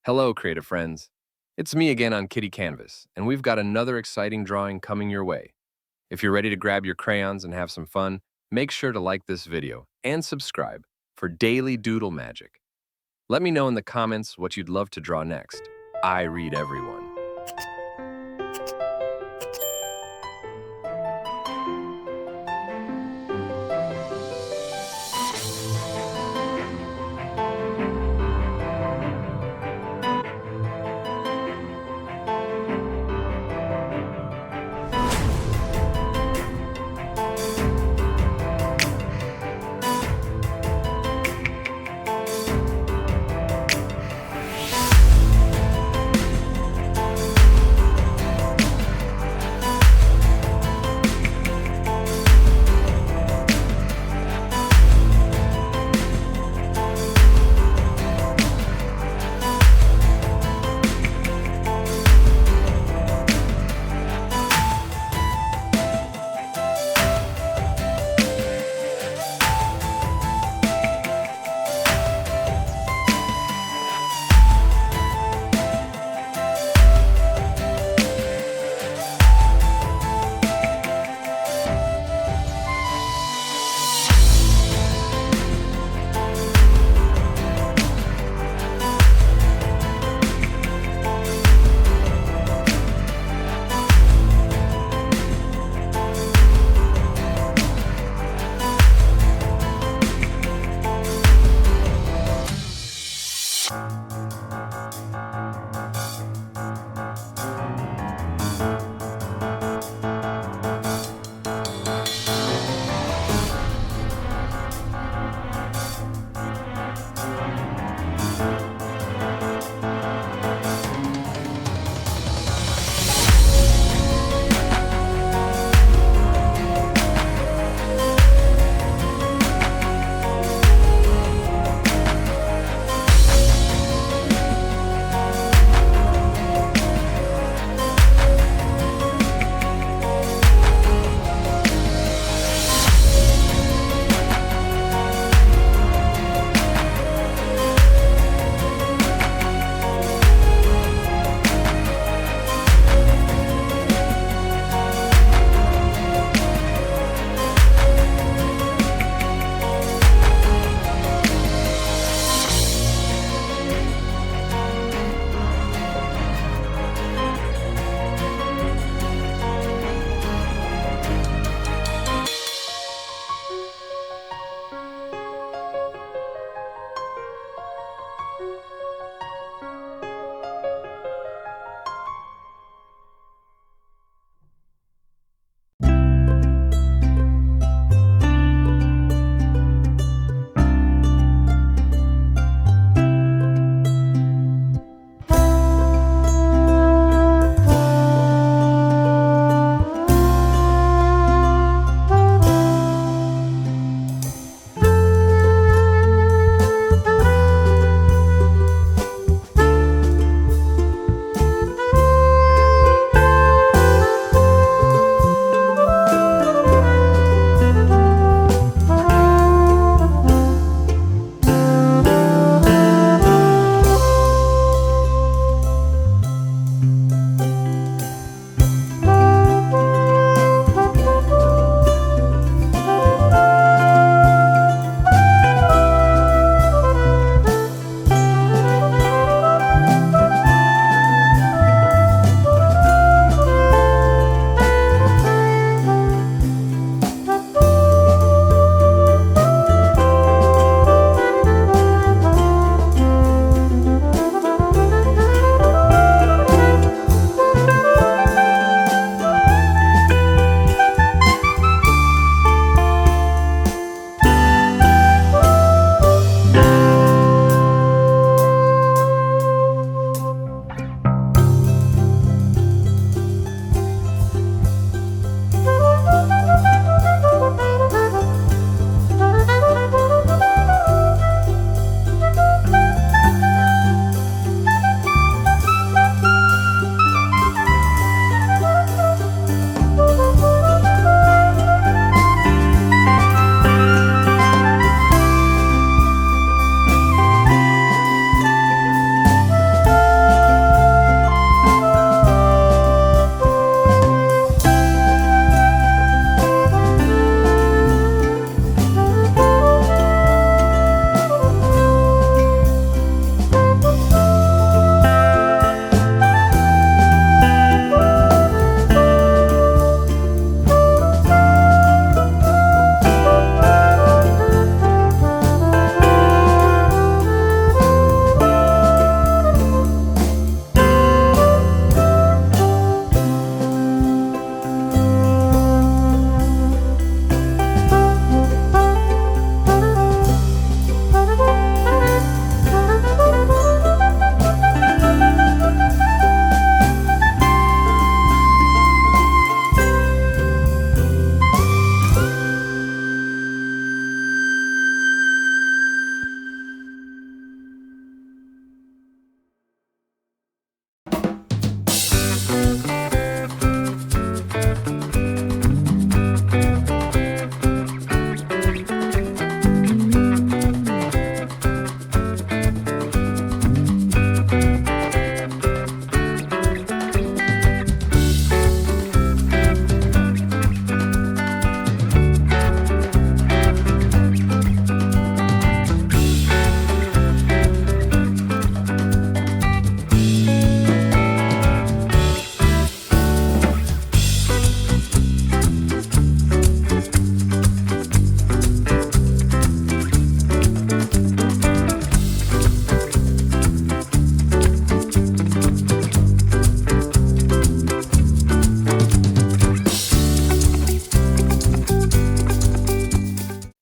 Hello, creative friends. It's me again on KidyCanvas, and we've got another exciting drawing coming your way. If you're ready to grab your crayons and have some fun, make sure to like this video and subscribe for daily doodle magic. Let me know in the comments what you'd love to draw next. I read everyone.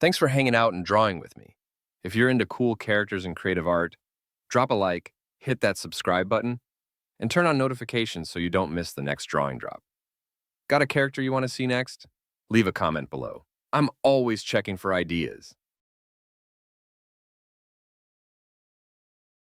Thanks for hanging out and drawing with me. If you're into cool characters and creative art, drop a like, hit that subscribe button, and turn on notifications so you don't miss the next drawing drop. Got a character you want to see next? Leave a comment below. I'm always checking for ideas.